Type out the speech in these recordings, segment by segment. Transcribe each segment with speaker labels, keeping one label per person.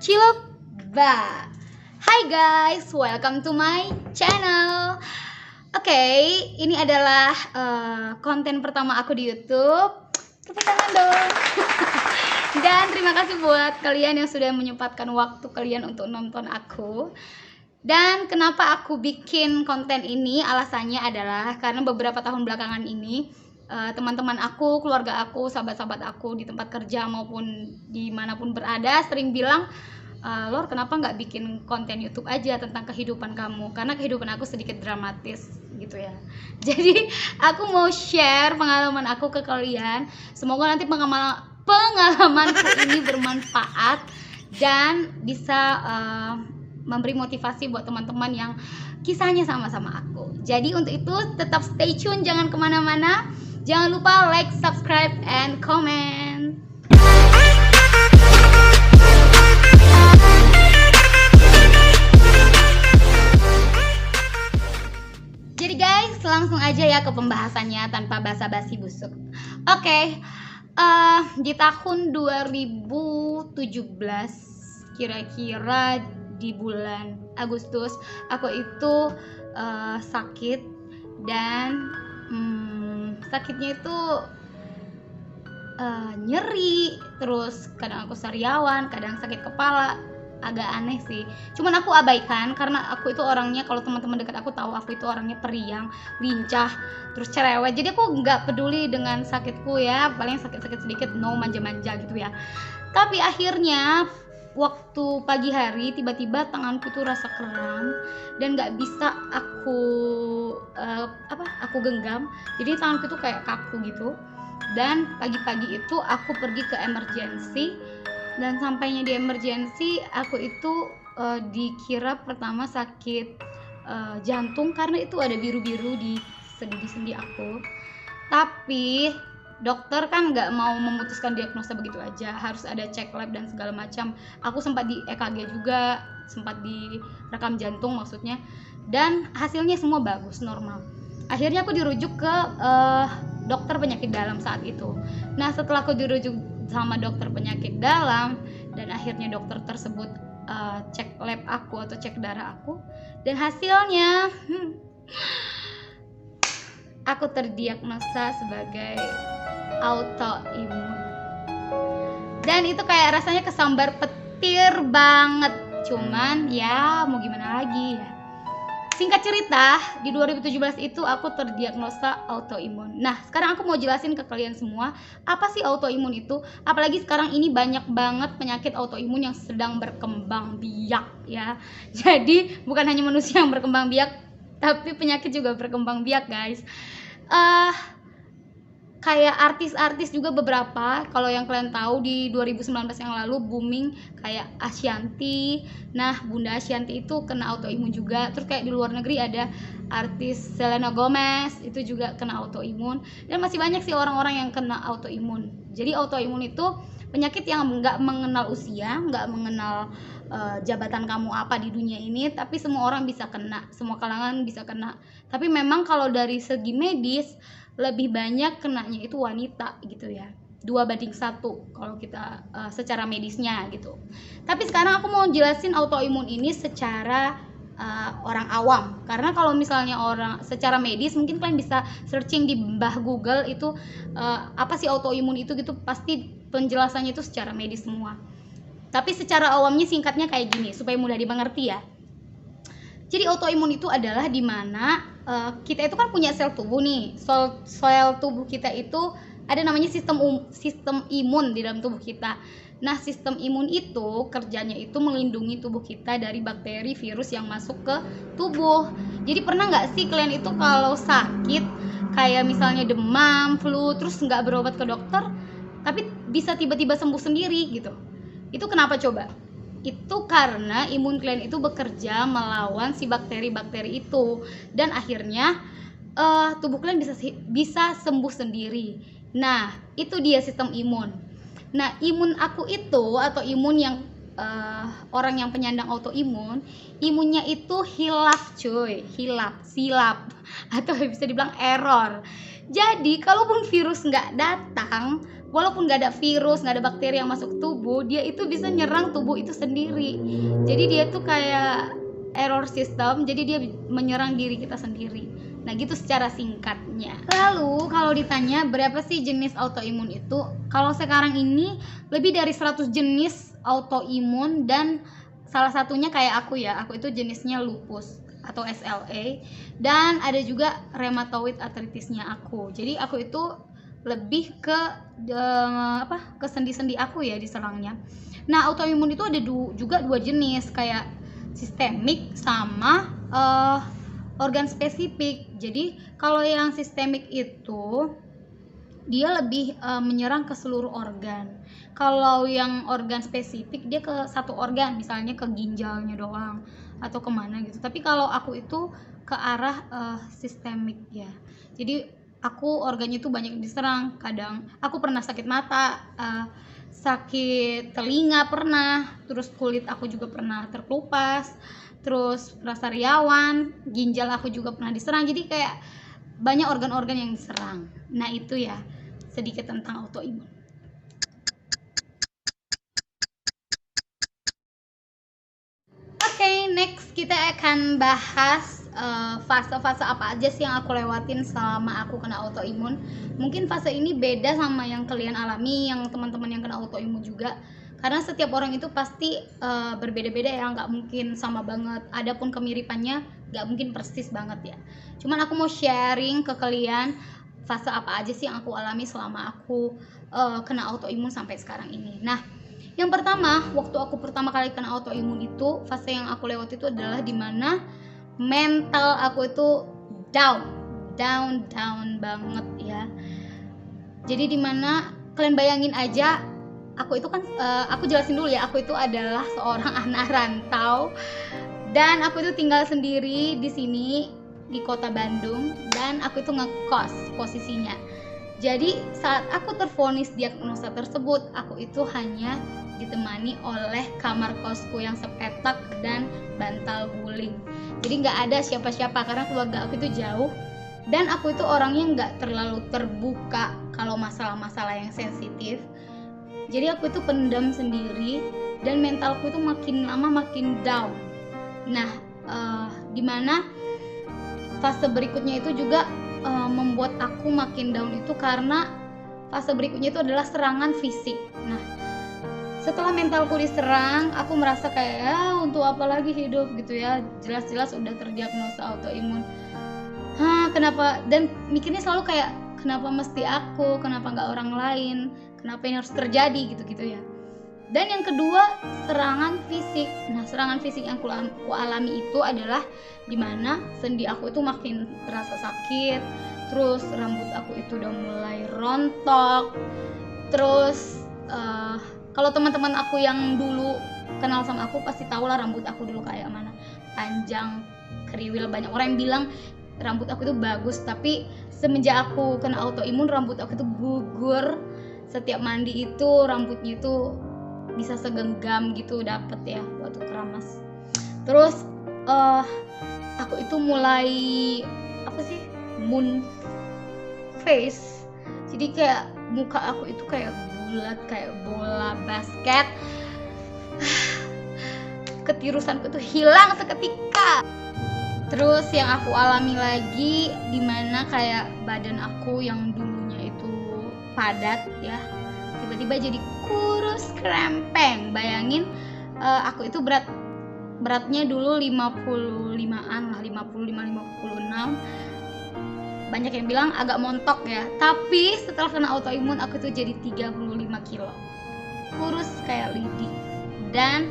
Speaker 1: Ciloba. Hai guys, welcome to my channel. Oke, ini adalah konten pertama aku di YouTube. Tepuk tangan dong. Dan terima kasih buat kalian yang sudah menyempatkan waktu kalian untuk nonton aku. Dan kenapa aku bikin konten ini? Alasannya adalah karena beberapa tahun belakangan ini teman-teman aku, keluarga aku, sahabat-sahabat aku di tempat kerja maupun dimanapun berada sering bilang, Lor, kenapa nggak bikin konten YouTube aja tentang kehidupan kamu? Karena kehidupan aku sedikit dramatis gitu ya. Jadi aku mau share pengalaman aku ke kalian. Semoga nanti pengalamanku ini bermanfaat dan bisa memberi motivasi buat teman-teman yang kisahnya sama-sama aku. Jadi untuk itu tetap stay tune, jangan kemana-mana. Jangan lupa like, subscribe, and comment. Jadi guys, langsung aja ya ke pembahasannya tanpa basa-basi busuk. Oke, di tahun 2017 kira-kira di bulan Agustus aku itu sakit dan sakitnya itu nyeri, terus kadang aku sariawan, kadang sakit kepala, agak aneh sih. Cuman aku abaikan karena aku itu orangnya, kalau teman-teman dekat aku tahu aku itu orangnya periang, lincah, terus cerewet. Jadi aku nggak peduli dengan sakitku ya, paling sakit-sakit sedikit, no manja-manja gitu ya. Tapi akhirnya waktu pagi hari tiba-tiba tanganku tuh rasa kram dan nggak bisa aku genggam, jadi tanganku tuh kayak kaku gitu. Dan pagi-pagi itu aku pergi ke emergency, dan sampainya di emergency aku itu dikira pertama sakit jantung karena itu ada biru-biru di sendi-sendi aku. Tapi dokter kan nggak mau memutuskan diagnosa begitu aja, harus ada cek lab dan segala macam. Aku sempat di EKG juga, sempat direkam jantung maksudnya, dan hasilnya semua bagus, normal. Akhirnya aku dirujuk ke dokter penyakit dalam saat itu. Nah setelah aku dirujuk sama dokter penyakit dalam dan akhirnya dokter tersebut cek lab aku atau cek darah aku, dan hasilnya aku terdiagnosa sebagai autoimun. Dan itu kayak rasanya kesambar petir banget. Cuman ya mau gimana lagi ya. Singkat cerita, di 2017 itu aku terdiagnosa autoimun. Nah, sekarang aku mau jelasin ke kalian semua, apa sih autoimun itu? Apalagi sekarang ini banyak banget penyakit autoimun yang sedang berkembang biak ya. Jadi, bukan hanya manusia yang berkembang biak, tapi penyakit juga berkembang biak, guys. Kayak artis-artis juga beberapa, kalau yang kalian tahu di 2019 yang lalu booming kayak Ashanty. Nah, Bunda Ashanty itu kena autoimun juga. Terus kayak di luar negeri ada artis Selena Gomez, itu juga kena autoimun. Dan masih banyak sih orang-orang yang kena autoimun. Jadi autoimun itu penyakit yang nggak mengenal usia, nggak mengenal jabatan kamu apa di dunia ini, tapi semua orang bisa kena, semua kalangan bisa kena. Tapi memang kalau dari segi medis lebih banyak kenanya itu wanita gitu ya, 2:1 kalau kita secara medisnya gitu. Tapi sekarang aku mau jelasin autoimun ini secara orang awam, karena kalau misalnya orang secara medis mungkin kalian bisa searching di Mbah Google itu apa sih autoimun itu gitu, pasti penjelasannya itu secara medis semua. Tapi secara awamnya singkatnya kayak gini supaya mudah dimengerti ya. Jadi autoimun itu adalah dimana kita itu kan punya sel tubuh nih. Sel tubuh kita itu ada namanya sistem imun di dalam tubuh kita. Nah, sistem imun itu kerjanya itu melindungi tubuh kita dari bakteri, virus yang masuk ke tubuh. Jadi pernah nggak sih kalian itu kalau sakit kayak misalnya demam, flu, terus nggak berobat ke dokter, tapi bisa tiba-tiba sembuh sendiri gitu? Itu kenapa coba? Itu karena imun kalian itu bekerja melawan si bakteri-bakteri itu, dan akhirnya tubuh kalian bisa sembuh sendiri. Nah, itu dia sistem imun. Nah, imun aku itu atau imun yang orang yang penyandang autoimun, imunnya itu hilaf cuy, silap atau bisa dibilang error. Jadi kalaupun virus nggak datang, walaupun nggak ada virus, nggak ada bakteri yang masuk tubuh, dia itu bisa nyerang tubuh itu sendiri. Jadi dia tuh kayak error system, jadi dia menyerang diri kita sendiri. Nah gitu secara singkatnya. Lalu kalau ditanya berapa sih jenis autoimun itu, kalau sekarang ini lebih dari 100 jenis autoimun, dan salah satunya kayak aku ya, aku itu jenisnya lupus atau SLE, dan ada juga rheumatoid arthritisnya aku. Jadi aku itu lebih ke ke sendi-sendi aku ya diserangnya. Nah autoimun itu ada juga dua jenis, kayak sistemik sama organ spesifik. Jadi kalau yang sistemik itu dia lebih menyerang ke seluruh organ. Kalau yang organ spesifik dia ke satu organ, misalnya ke ginjalnya doang atau kemana gitu. Tapi kalau aku itu ke arah sistemik ya. Jadi aku organnya itu banyak diserang. Kadang aku pernah sakit mata, sakit telinga pernah, terus kulit aku juga pernah terkelupas, terus rasa riawan, ginjal aku juga pernah diserang. Jadi kayak banyak organ-organ yang diserang. Nah itu ya sedikit tentang autoimun. Oke, next kita akan bahas fase-fase apa aja sih yang aku lewatin selama aku kena autoimun. Mungkin fase ini beda sama yang kalian alami, yang teman-teman yang kena autoimun juga, karena setiap orang itu pasti berbeda-beda ya, nggak mungkin sama banget. Adapun kemiripannya nggak mungkin persis banget ya. Cuman aku mau sharing ke kalian fase apa aja sih yang aku alami selama aku kena autoimun sampai sekarang ini. Nah, yang pertama, waktu aku pertama kali kena autoimun itu, fase yang aku lewati itu adalah dimana mental aku itu down banget ya. Jadi dimana kalian bayangin aja, aku itu kan aku jelasin dulu ya, aku itu adalah seorang anak rantau, dan aku itu tinggal sendiri di sini di kota Bandung, dan aku itu ngekos posisinya. Jadi saat aku tervonis diagnosa tersebut, aku itu hanya ditemani oleh kamar kosku yang sepetak dan bantal guling. Jadi nggak ada siapa-siapa karena keluarga aku itu jauh, dan aku itu orangnya nggak terlalu terbuka kalau masalah-masalah yang sensitif. Jadi aku itu pendam sendiri, dan mentalku itu makin lama makin down. Nah, dimana fase berikutnya itu juga membuat aku makin down itu karena fase berikutnya itu adalah serangan fisik. Nah, setelah mentalku diserang, aku merasa kayak untuk apa lagi hidup gitu ya, jelas-jelas udah terdiagnosa autoimun. Kenapa? Dan mikirnya selalu kayak kenapa mesti aku, kenapa nggak orang lain, kenapa ini harus terjadi gitu-gitu ya. Dan yang kedua, serangan fisik. Nah, serangan fisik yang aku alami itu adalah dimana sendi aku itu makin terasa sakit, terus rambut aku itu udah mulai rontok, terus kalau teman-teman aku yang dulu kenal sama aku pasti tahu lah rambut aku dulu kayak mana, panjang, kriwil. Banyak orang yang bilang rambut aku itu bagus, tapi semenjak aku kena autoimun, rambut aku itu gugur. Setiap mandi itu rambutnya itu bisa segenggam gitu dapet ya waktu keramas. Terus aku itu mulai moon face. Jadi kayak muka aku itu kayak bulat, kayak bola basket. Ketirusanku tuh hilang seketika. Terus yang aku alami lagi dimana kayak badan aku yang dulunya itu padat ya, tiba-tiba jadi kurus krempeng. Bayangin aku itu beratnya dulu 55-an lah, 55-56. Banyak yang bilang agak montok ya, tapi setelah kena autoimun aku tuh jadi 35 kilo, kurus kayak lidi. Dan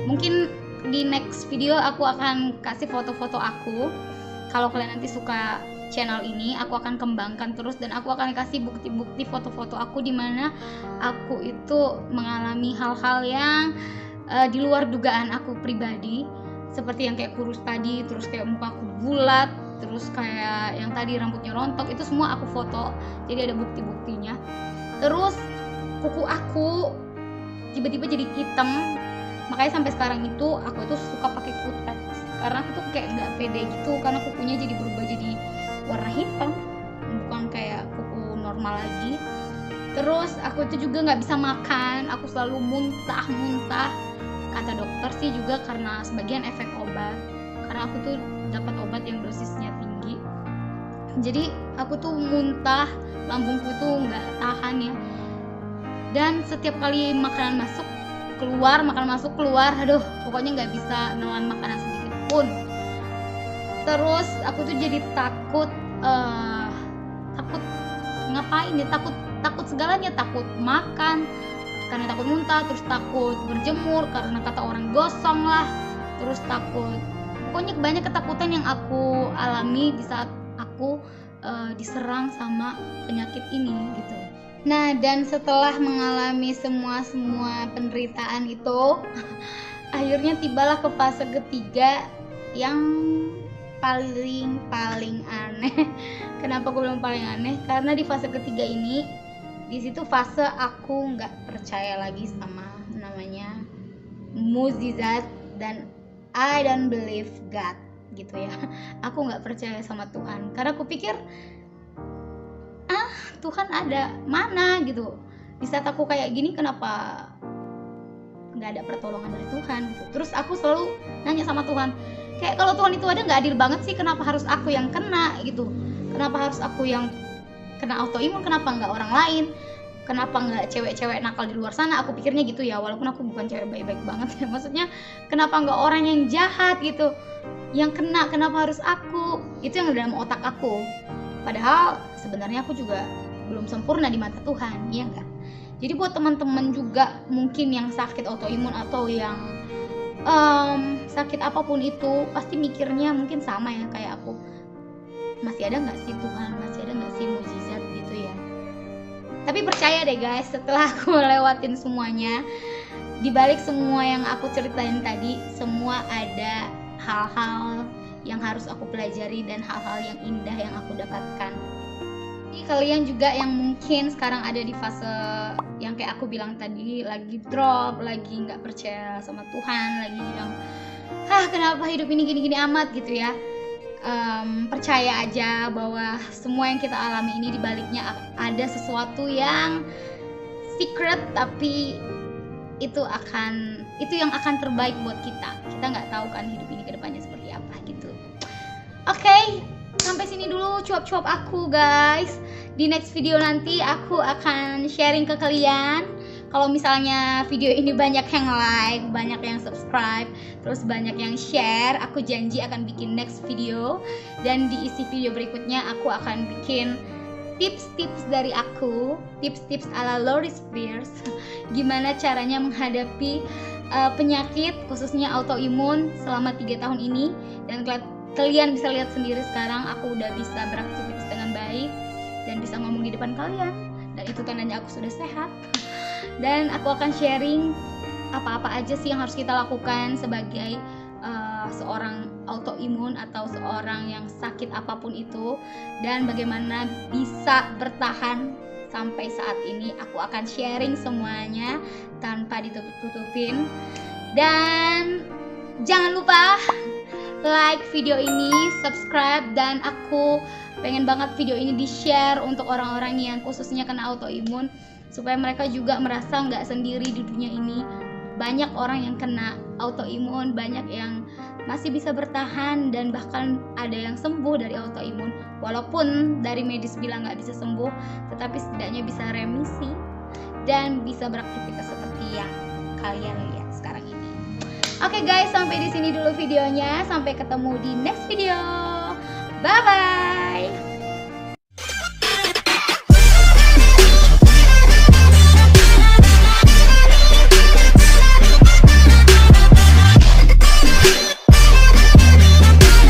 Speaker 1: mungkin di next video aku akan kasih foto-foto aku. Kalau kalian nanti suka channel ini, aku akan kembangkan terus, dan aku akan kasih bukti-bukti foto-foto aku di mana aku itu mengalami hal-hal yang di luar dugaan aku pribadi, seperti yang kayak kurus tadi, terus kayak muka aku bulat, terus kayak yang tadi rambutnya rontok. Itu semua aku foto, jadi ada bukti-buktinya. Terus kuku aku tiba-tiba jadi hitam, makanya sampai sekarang itu aku itu suka pakai kutex, karena aku tuh kayak nggak pede gitu, karena kukunya jadi berubah jadi warna hitam, bukan kayak kuku normal lagi. Terus aku itu juga nggak bisa makan, aku selalu muntah-muntah. Kata dokter sih juga karena sebagian efek obat, karena aku tuh dapat obat yang dosisnya tinggi. Jadi aku tuh muntah, lambungku tuh nggak tahan ya. Dan setiap kali makanan masuk keluar, makanan masuk keluar, aduh pokoknya nggak bisa nelan makanan sedikit pun. Terus aku tuh jadi takut ngapain ya, takut segalanya, takut makan karena takut muntah, terus takut berjemur karena kata orang gosong lah, terus takut, pokoknya banyak ketakutan yang aku alami di saat aku diserang sama penyakit ini gitu. Nah, dan setelah mengalami semua penderitaan itu akhirnya tibalah ke fase ketiga yang paling aneh. Kenapa aku bilang paling aneh? Karena di fase ketiga ini, di situ fase aku nggak percaya lagi sama namanya mukjizat dan I don't believe God gitu ya. Aku nggak percaya sama Tuhan karena aku pikir Tuhan ada mana gitu. Di saat aku kayak gini kenapa nggak ada pertolongan dari Tuhan gitu. Terus aku selalu nanya sama Tuhan, kayak kalau Tuhan itu ada nggak adil banget sih, kenapa harus aku yang kena gitu, kenapa harus aku yang kena autoimun, kenapa nggak orang lain, kenapa nggak cewek-cewek nakal di luar sana. Aku pikirnya gitu ya, walaupun aku bukan cewek baik-baik banget ya, maksudnya kenapa nggak orang yang jahat gitu yang kena, kenapa harus aku? Itu yang dalam otak aku, padahal sebenarnya aku juga belum sempurna di mata Tuhan, iya nggak? Jadi buat teman-teman juga mungkin yang sakit autoimun atau yang sakit apapun itu, pasti mikirnya mungkin sama ya kayak aku, masih ada nggak sih Tuhan, masih ada nggak sih mukjizat gitu ya. Tapi percaya deh guys, setelah aku lewatin semuanya, dibalik semua yang aku ceritain tadi, semua ada hal-hal yang harus aku pelajari dan hal-hal yang indah yang aku dapatkan. Jadi kalian juga yang mungkin sekarang ada di fase yang kayak aku bilang tadi, lagi drop, lagi nggak percaya sama Tuhan, lagi bilang kenapa hidup ini gini-gini amat gitu ya, percaya aja bahwa semua yang kita alami ini dibaliknya ada sesuatu yang secret, tapi itu yang akan terbaik buat kita nggak tahu kan hidup ini kedepannya seperti apa gitu. Oke, sampai sini dulu cuap-cuap aku guys. Di next video nanti aku akan sharing ke kalian. Kalau misalnya video ini banyak yang like, banyak yang subscribe, terus banyak yang share, aku janji akan bikin next video. Dan di isi video berikutnya aku akan bikin tips-tips dari aku, tips-tips ala Lori Spears, gimana caranya menghadapi penyakit khususnya autoimun selama 3 tahun ini. Dan kalian bisa lihat sendiri sekarang aku udah bisa beraktivitas dengan baik dan bisa ngomong di depan kalian, dan itu tandanya aku sudah sehat. Dan aku akan sharing apa-apa aja sih yang harus kita lakukan sebagai seorang autoimun atau seorang yang sakit apapun itu, dan bagaimana bisa bertahan sampai saat ini. Aku akan sharing semuanya tanpa ditutup-tutupin. Dan jangan lupa like video ini, subscribe, dan aku pengen banget video ini di-share untuk orang-orang yang khususnya kena autoimun, supaya mereka juga merasa nggak sendiri di dunia ini. Banyak orang yang kena autoimun, banyak yang masih bisa bertahan, dan bahkan ada yang sembuh dari autoimun. Walaupun dari medis bilang nggak bisa sembuh, tetapi setidaknya bisa remisi dan bisa beraktivitas seperti yang kalian lihat sekarang ini. Oke guys, sampai di sini dulu videonya. Sampai ketemu di next video. Bye bye.